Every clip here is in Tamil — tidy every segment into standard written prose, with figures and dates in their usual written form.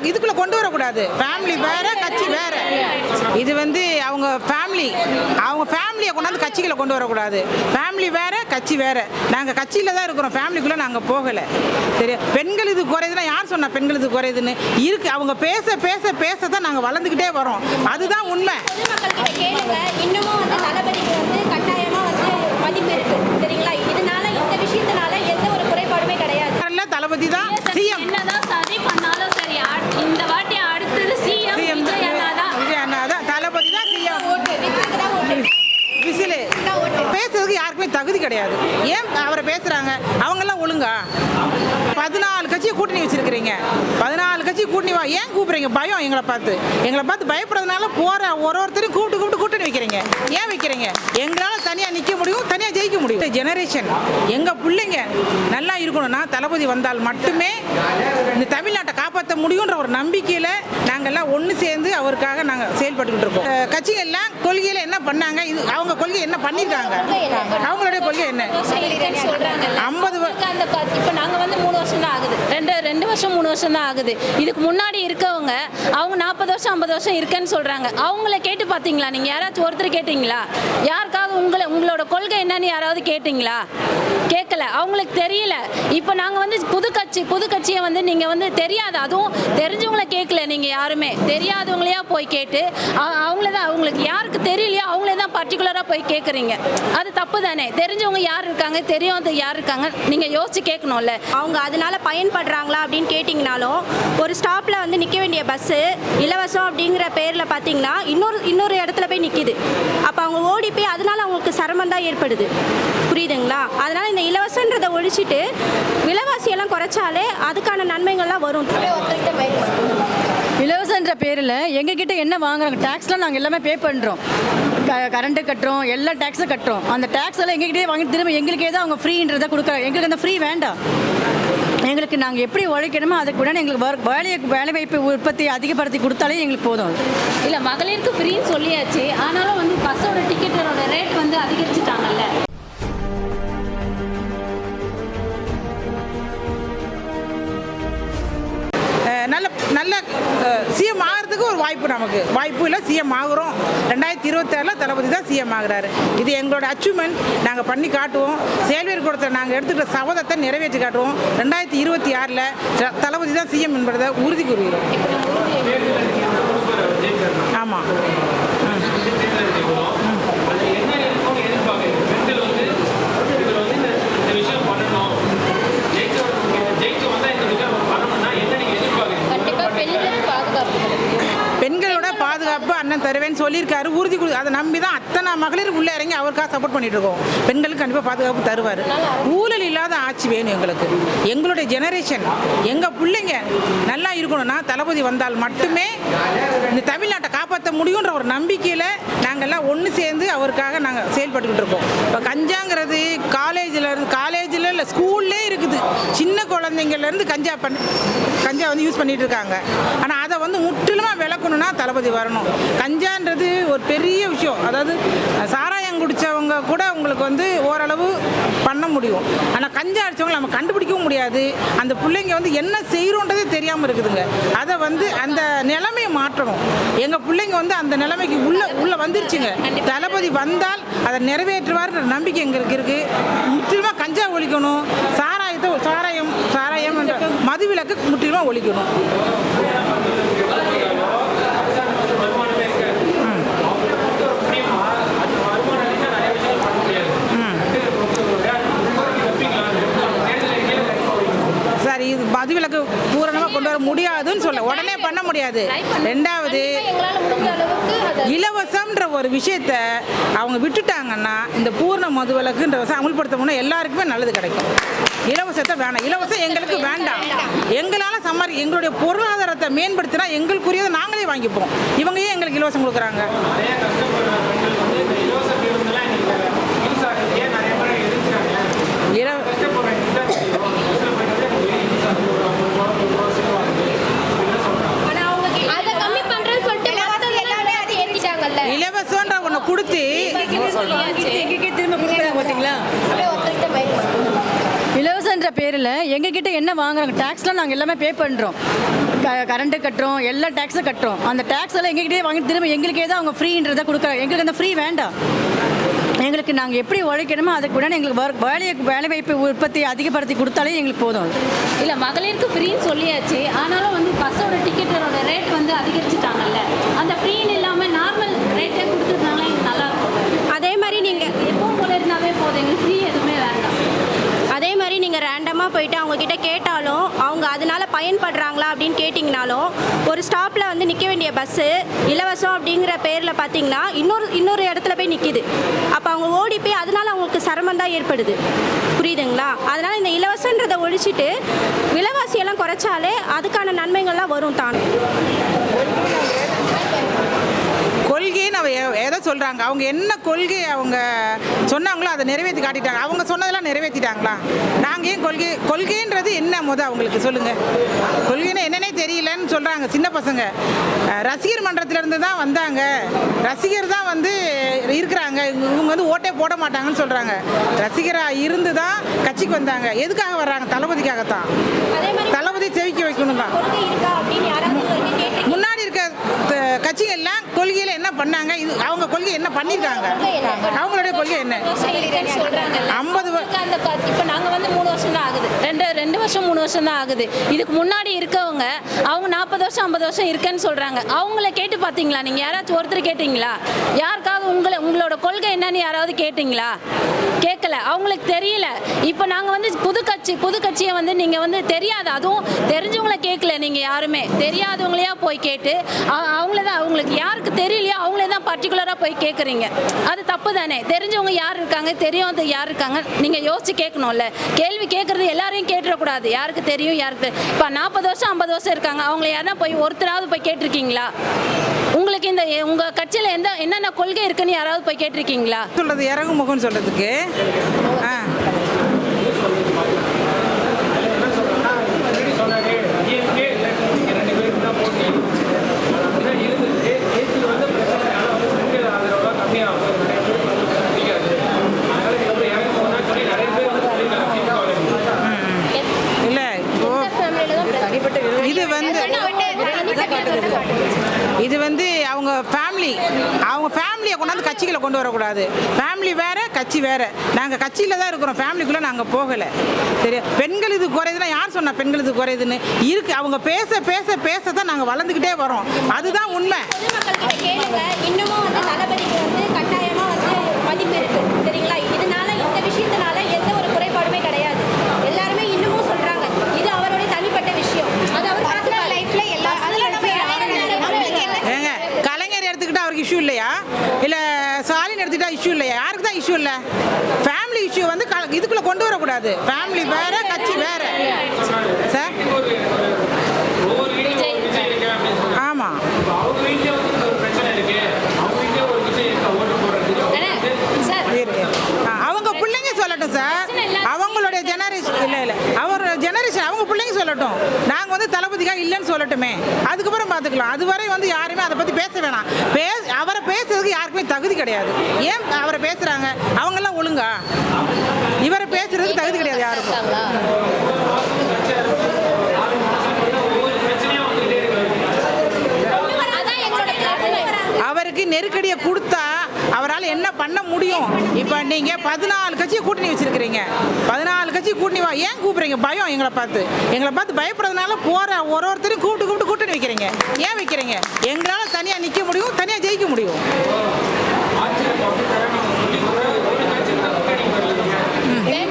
இதுக்குள்ளே கொண்டு வரக்கூடாது. ஃபேமிலி வேறு, கட்சி வேறு. இது வந்து அவங்க ஃபேமிலியை கொண்டாந்து கட்சிகளை கொண்டு வரக்கூடாது. ஃபேமிலி வேறு, கட்சி வேறு. நாங்கள் கட்சியில் தான் இருக்கிறோம், ஃபேமிலிக்குள்ளே நாங்கள் போகலை. சரி, பெண்கள் இது குறையுதுன்னா யார் சொன்னால் பெண்கள் இது குறையுதுன்னு? இருக்குது, அவங்க பேச பேச பேச தான் நாங்கள் வளர்ந்துக்கிட்டே வரோம். அதுதான் உண்மை. இன்னமும் வந்து தளபதிக்கு வந்து கட்டாயமாக வந்து மதிப்பு இருக்குது, சரிங்களா? இதனால இந்த விஷயத்தினால எந்த ஒரு குறைபாடுமே கிடையாது. தளபதி தான் சிஎம். என்னதான் சதி பண்ணாலும் சரி, இந்த வாட்டி அடுத்தது சிஎம் விஜய் அண்ணா தான். தளபதி தான் சிஎம். விசிலு பேசுறதுக்கு யாருக்குமே தகுதி கிடையாது. ஏன் அவரை பேசுறாங்க? அவங்கெல்லாம் ஒழுங்கா 14 கட்சியை கூட்டணி வச்சிருக்கிறீங்க. 14 கட்சி கூட்டணி ஏன் கூப்பிடுறீங்க? பயம். எங்களை பார்த்து பயப்படுறதுனால போற ஒருத்தரையும் கூப்பிட்டு கூட்டணி வைக்கிறீங்க. ஏன் வைக்கிறீங்க? எங்களால் தனியாக நிற்க முடியும், தனியாக ஜெயிக்க முடியும். ஜெனரேஷன் எங்கள் பிள்ளைங்க நல்லா இருக்கணும்னா தளபதி வந்தால் மட்டுமே இந்த தமிழ்நாட்டை காப்பாற்ற முடியுன்ற ஒரு நம்பிக்கையில் நாங்கள்லாம் ஒன்று சேர்ந்து அவருக்காக நாங்கள் செயல்பட்டுக்கிட்டு இருக்கோம். கட்சிகள்லாம் கொள்கையில் என்ன பண்ணாங்க, இது அவங்க கொள்கை என்ன பண்ணியிருக்காங்க, அவங்களுடைய கொள்கை என்ன? 50 இப்போ நாங்கள் வந்து 3 வருஷம் தான் ஆகுது, 2 வருஷம் 3 வருஷம் தான் ஆகுது. இதுக்கு முன்னாடி இருக்கவங்க அவங்க 40 வருஷம் 50 வருஷம் இருக்கேன்னு சொல்கிறாங்க. அவங்கள கேட்டு பார்த்தீங்களா? நீங்கள் யாராச்சும் ஒருத்தர் கேட்டிங்களா? யாருக்காவது உங்களோட கொள்கை என்னன்னு யாராவது கேட்டிங்களா? கேட்கல, அவங்களுக்கு தெரியல. இப்போ நாங்கள் வந்து புது கட்சியை வந்து நீங்கள் வந்து தெரியாது, அதுவும் தெரிஞ்சவங்கள கேட்கல. நீங்கள் யாருமே தெரியாதவங்களையா போய் கேட்டு அவங்களுக்கு யாருக்கு தெரியலையோ அவங்களே தான் பர்டிகுலராக போய் கேட்குறீங்க. அது தப்பு தானே? தெரிஞ்சவங்க யார் இருக்காங்க, தெரியாத யார் இருக்காங்க, நீங்கள் யோசிச்சு கேட்கணும்ல. அவங்க அதனால பயன்படுறாங்களா அப்படின்னு கேட்டிங்கனாலும், ஒரு ஸ்டாப்பில் வந்து நிற்க வேண்டிய பஸ்ஸு இலவசம் அப்படிங்கிற பேரில் பார்த்தீங்கன்னா இன்னொரு இடத்துல போய் நிற்கிது. அப்போ அவங்க ஓடி போய் அதனால அவங்களுக்கு சிரமம் தான் ஏற்படுது. புரியுதுங்களா? அதனால் இந்த இலவசன்றதை ஒழிச்சிட்டு விலைவாசியெல்லாம் குறைச்சாலே அதுக்கான நன்மைகள்லாம் வரும். இலவசன்ற பேரில் எங்ககிட்ட என்ன வாங்குறாங்க? டேக்ஸ்லாம் நாங்கள் எல்லாமே பே பண்ணுறோம். கரண்ட்டு கட்டுறோம், எல்லா டேக்ஸும் கட்டுறோம். அந்த டேக்ஸ் எல்லாம் எங்ககிட்டே வாங்கிட்டு திரும்ப எங்களுக்கே தான் அவங்க ஃப்ரீன்றதை கொடுக்குறாங்க. எங்களுக்கு அந்த ஃப்ரீ வேண்டாம். எங்களுக்கு நாங்கள் எப்படி உழைக்கணுமோ அதுக்கு உடனே எங்களுக்கு வேலை வாய்ப்பு உற்பத்தி அதிகப்படுத்தி கொடுத்தாலே எங்களுக்கு போதும். இல்லை, மகளிருக்கு ஃப்ரீன்னு சொல்லியாச்சு. ஆனாலும் வந்து பஸ்ஸோட டிக்கெட்டோட ரேட் வந்து அதிகரிச்சுட்டாங்கல்ல. நல்ல சிஎம் ஆகிறதுக்கு ஒரு வாய்ப்பு இல்லை. சிஎம் ஆகுறோம். 2026 தளபதி தான் சிஎம் ஆகுறாரு. இது எங்களோட அச்சீவ்மெண்ட். நாங்கள் பண்ணி காட்டுவோம். சேல்வேர் கொடுத்த நாங்கள் எடுத்துக்கிட்ட சபதத்தை நிறைவேற்றி காட்டுவோம். 2026 தளபதி தான் சிஎம் என்பதை உறுதி கூறுகிறோம். ஆமாம். பெண்களோட பாதுகாப்பு அண்ணன் தருவேன்னு சொல்லியிருக்காரு. உறுதி அதை நம்பி தான் அத்தனை மகளிர் உள்ளே இறங்கி அவருக்காக சப்போர்ட் பண்ணிட்டு இருக்கோம். பெண்களுக்கு கண்டிப்பாக பாதுகாப்பு தருவார். ஊழல் இல்லாத ஆட்சி வேணும் எங்களுக்கு. எங்களுடைய ஜெனரேஷன், எங்கள் பிள்ளைங்க நல்லா இருக்கணும்னா தளபதி வந்தால் மட்டுமே இந்த தமிழ்நாட்டை காப்பாற்ற முடியுன்ற ஒரு நம்பிக்கையில் நாங்கள்லாம் ஒன்று சேர்ந்து அவருக்காக நாங்கள் செயல்பட்டுக்கிட்டு இருக்கோம். இப்போ கஞ்சாங்கிறது காலேஜில் இல்லை ஸ்கூல்லே இருக்குது. சின்ன குழந்தைங்கள்லேருந்து கஞ்சா வந்து யூஸ் பண்ணிட்டு இருக்காங்க. ஆனால் அதை வந்து முற்றிலுமாக விளக்கணும்னா தளபதி வரணும். கஞ்சான்றது ஒரு பெரிய விஷயம். அதாவது சாராயம் குடித்தவங்க கூட உங்களுக்கு வந்து ஓரளவு பண்ண முடியும். ஆனால் கஞ்சா அடித்தவங்க நம்ம கண்டுபிடிக்கவும் முடியாது. அந்த பிள்ளைங்க வந்து என்ன செய்கிறோன்றதே தெரியாமல் இருக்குதுங்க. அதை வந்து அந்த நிலைமையை மாற்றணும். எங்கள் பிள்ளைங்க வந்து அந்த நிலைமைக்கு உள்ள வந்துருச்சுங்க. தளபதி வந்தால் அதை நிறைவேற்றுவார்ன்ற நம்பிக்கை எங்களுக்கு இருக்குது. முற்றிலுமாக கஞ்சா ஒழிக்கணும். சாராயம் என்ற மதுவிலக்கு முற்றிலுமாக ஒழிக்கணும். சார், இது மதுவிலக்கு பூரணமாக கொண்டு வர முடியாதுன்னு சொல்ல உடனே பண்ண முடியாது. 2வது, இலவசம்ன்ற ஒரு விஷயத்த அவங்க விட்டுட்டாங்கன்னா இந்த பூர்ண மதுவிலக்குன்ற அமல்படுத்தணும்னா எல்லாருக்குமே நல்லது கிடைக்கும். இலவசத்தை வேணாம். இலவசம் எங்களுக்கு வேண்டாம். எங்களால் எங்களுடைய பொருளாதாரத்தை மேம்படுத்தினா எங்களுக்குரியதை நாங்களே வாங்கிப்போம். இவங்க ஏன் எங்களுக்கு இலவசம் கொடுக்குறாங்க? இலவசம்ன்ற ஒன்று கொடுத்து திரும்ப கொடுக்குறாங்க பார்த்தீங்களா? இலவசன்ற ஃப்ரீன்ற பேரில் எங்ககிட்ட என்ன வாங்குறாங்க டேக்ஸ்லாம் நாங்கள் எல்லாமே பே பண்ணுறோம். கரண்ட்டு கட்டுறோம், எல்லா டேக்ஸும் கட்டுறோம். அந்த டேக்ஸ் எல்லாம் எங்ககிட்டே வாங்கி திரும்ப எங்களுக்கே தான் அவங்க ஃப்ரீன்றதை கொடுக்குறாங்க. எங்களுக்கு அந்த ஃப்ரீ வேண்டாம். எங்களுக்கு நாங்கள் எப்படி உழைக்கணுமோ அதுக்கு உடனே எங்களுக்கு வேலைவாய்ப்பு உற்பத்தி அதிகப்படுத்தி கொடுத்தாலே எங்களுக்கு போதும். இல்லை, மகளிருக்கு ஃப்ரீன்னு சொல்லியாச்சு. ஆனாலும் வந்து பஸ்ஸோட டிக்கெட்டோட ரேட் வந்து அதிகரிச்சுட்டாங்கல்ல. அந்த ஃப்ரீன்னு இல்லாமல் நார்மல் ரேட்டே கொடுத்துருந்தாங்களே நல்லாயிருக்கும். அதே மாதிரி நீங்கள் எப்பவும் போல இருந்தாவே போதும், எங்களுக்கு ஃப்ரீ எதுவுமே வேண்டாம். அதே மாதிரி நீங்கள் ரேண்டமாக போயிட்டு அவங்கக்கிட்ட கேட்டாலும் அவங்க அதனால பயன்படுறாங்களா அப்படின்னு கேட்டிங்கனாலும் ஒரு ஸ்டாப்பில் வந்து நிற்க வேண்டிய பஸ்ஸு இலவசம் அப்படிங்கிற பேரில் பார்த்தீங்கன்னா இன்னொரு இடத்துல போய் நிற்கிது. அப்போ அவங்க ஓடி போய் அதனால அவங்களுக்கு சிரமம் தான் ஏற்படுது. புரியுதுங்களா? அதனால் இந்த இலவசன்றதை ஒழிச்சிட்டு விலைவாசியெல்லாம் குறைச்சாலே அதுக்கான நன்மைகள்லாம் வரும் தான். கொள்கைன்னு எதை சொல்கிறாங்க, அவங்க என்ன கொள்கை அவங்க சொன்னாங்களோ அதை நிறைவேற்றி காட்டிட்டாங்க. அவங்க சொன்னதெல்லாம் நிறைவேற்றிட்டாங்களா? நாங்கள் ஏன் கொள்கைன்றது என்ன அவங்களுக்கு சொல்லுங்கள். கொள்கைன்னு என்னன்னே தெரியலன்னு சொல்கிறாங்க சின்ன பசங்க. ரசிகர் மன்றத்திலேருந்து தான் வந்தாங்க, ரசிகர் தான் வந்து இருக்கிறாங்க, இவங்க வந்து ஓட்டே போட மாட்டாங்கன்னு சொல்கிறாங்க. ரசிகராக இருந்து தான் கட்சிக்கு வந்தாங்க. எதுக்காக வர்றாங்க? தளபதிக்காகத்தான். தளபதி செவிக்க வைக்கணும் தான். முன்னாடி இருக்க கட்சிகள்லாம் கொள்கையில் என்ன பண்ணாங்க, இது அவங்க கொள்கை என்ன பண்ணியிருக்காங்க, அவங்களுடைய கொள்கை என்ன? 50 இப்போ நாங்கள் வந்து 3 வருஷம் தான் ஆகுது, ரெண்டு வருஷம் 3 வருஷம் தான் ஆகுது. இதுக்கு முன்னாடி இருக்கவங்க அவங்க 40 வருஷம் 50 வருஷம் இருக்கேன்னு சொல்கிறாங்க. அவங்கள கேட்டு பார்த்தீங்களா? நீங்கள் யாராச்சும் ஒருத்தர் கேட்டிங்களா? யாருக்காவது உங்களோட கொள்கை என்னன்னு யாராவது கேட்டிங்களா? கேட்கல, அவங்களுக்கு தெரியல. இப்போ நாங்கள் வந்து புது கட்சியை வந்து நீங்கள் வந்து தெரியாது, அதுவும் தெரிஞ்சவங்கள கேட்கல. நீங்கள் யாருமே தெரியாதவங்களையா போய் கேட்டு அவங்களுக்கு யாருக்கு தெரியலையோ அவங்களே தான் பர்டிகுலராக போய் கேட்குறீங்க. அது தப்பு தானே? தெரிஞ்சவங்க யார் இருக்காங்க, தெரியாத யார் இருக்காங்க, நீங்கள் யோசிச்சு கேட்கணும்ல. கேள்வி கேட்குறது எல்லாரையும் கேட்டுறக்கூடாது. யாருக்கு தெரியும், யாருக்கு இப்போ 40 வருஷம் 50 வருஷம் இருக்காங்க, அவங்கள யாருன்னா போய் ஒருத்தராவது போய் கேட்டிருக்கீங்களா? உங்களுக்கு இந்த உங்கள் கட்சியில் என்னென்ன கொள்கை இருக்குன்னு யாராவது போய் கேட்டிருக்கீங்களா? சொல்கிறது இறகு முகம்னு சொல்கிறதுக்கு இது வந்து அவங்க ஃபேமிலியை கொண்டாந்து கட்சிகளை கொண்டு வரக்கூடாது. ஃபேமிலி வேறு, கட்சி வேறு. நாங்கள் கட்சியில் தான் இருக்கிறோம், ஃபேமிலிக்குள்ளே நாங்கள் போகலை. சரி, பெண்கள் இது குறையுதுன்னா யார் சொன்னால் பெண்கள் இது குறையுதுன்னு? இருக்கு, அவங்க பேச பேச பேச தான் நாங்கள் வளர்ந்துக்கிட்டே வரோம். அதுதான் உண்மை. இன்னமும் வந்து தளபதிக்கு வந்து கட்டாயமாக வந்து மதிப்பு இருக்கு, சரிங்களா? இதனால இந்த விஷயத்தினால எந்த ஒரு குறைபாடுமே கிடையாது. எல்லாருமே இன்னமும் சொல்றாங்க இது அவருடைய தனிப்பட்ட விஷயம். அது அவர் பர்சனல் லைஃப்ல எல்லா ஏங்க, கலைஞர் எடுத்துக்கிட்டா அவருக்கு இஷ்யூ இல்லையா? இல்லை ஸ்டாலின் எடுத்துக்கிட்டா இஷ்யூ இல்லையா? யாருக்கு தான் இஷ்யூ இல்லை? ஃபேமிலி இஷ்யூ வந்து இதுக்குள்ளே கொண்டு வரக்கூடாது. ஃபேமிலி வேற, கட்சி வேற. சார் ஆமாம், அவங்க பிள்ளைங்க சொல்லட்டும் சார். அவங்களுடைய ஜெனரேஷன் இல்லை அவர் ஜெனரேஷன் அவங்க பிள்ளைங்க சொல்லட்டும். நாங்கள் வந்து தளபதிக்காக இல்லைன்னு சொல்லட்டுமே, அதுக்கப்புறம் பார்த்துக்கலாம். அதுவரை வந்து யாருமே அதை பற்றி பேச வேணாம். அவரை பேசுறதுக்கு யாருக்குமே தகுதி கிடையாது. ஏன் அவரை பேசுகிறாங்க? அவங்கெல்லாம் ஒழுங்கா? இவரை பேசுறதுக்கு தகுதி கிடையாது யாருக்கும். அவருக்கு நெருக்கடியை கொடுத்தா அவரால் என்ன பண்ண முடியும்? இப்போ நீங்கள் 14 கட்சியை கூட்டணி வச்சிருக்கிறீங்க. 14 கட்சி கூட்டணி ஏன் கூப்பிட்றீங்க? பயம். எங்களை பார்த்து பயப்படுறதுனால போகிற ஒருத்தரையும் கூப்பிட்டு கூட்டணி வைக்கிறீங்க. ஏன் வைக்கிறீங்க? எங்களால் தனியாக நிற்க முடியும், தனியாக ஜெயிக்க முடியும்.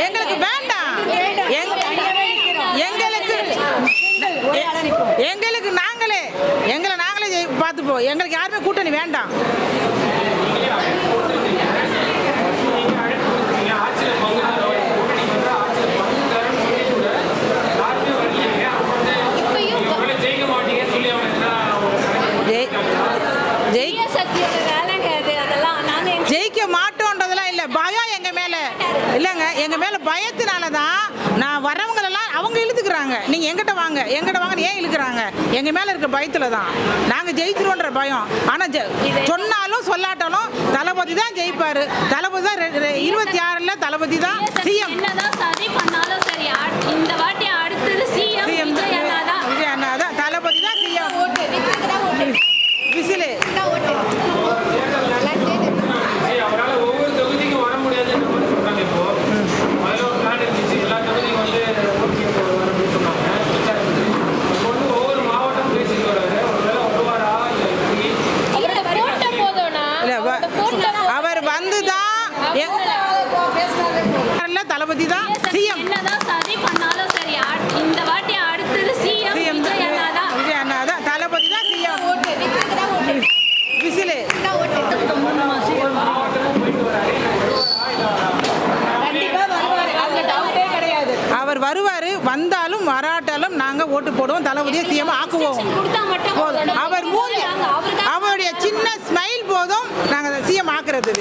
எங்களுக்கு வேண்டாம். எங்களுக்கு நாங்களே பார்த்துப்போம். எங்களுக்கு யாருமே கூட்டணி வேண்டாம். ஜெயிக்க மாட்டோன்றதெல்லாம் இல்லை, பயம் எங்கள் மேலே இல்லைங்க. எங்கள் மேலே பயத்தினால தான் நான் வரவங்களெல்லாம் அவங்க இழுத்துக்கிறாங்க. நீங்கள் எங்கிட்ட வாங்க ஏன் இழுக்கிறாங்க? எங்கள் மேலே இருக்க பயத்தில் தான் நாங்கள் ஜெயிச்சிருவோன்ற பயம். ஆனால் சொன்னாலும் சொல்லாட்டாலும் தளபதி தான் ஜெயிப்பார். தளபதி தான் 26ல் தளபதி தான் சிஎம். என்னதான் சதி பண்ணாலும் சரி, வந்து தான் தளபதி தான் சிஎம். என்னதான் சதி பண்ணாலும் சரி, இந்த வாட்டி அடுத்தது சிஎம் விஜய் அண்ணா தான். தளபதி தான் சிஎம். விசிலு அவர் வருவார், வந்தாலும் வராட்டாலும் நாங்கள் ஓட்டு போடுவோம், தளபதியை சிஎம் ஆக்குவோம். அவர் அவருடைய சின்ன ஸ்மைல் போதும் நாங்கள் சிஎம் ஆக்குறது.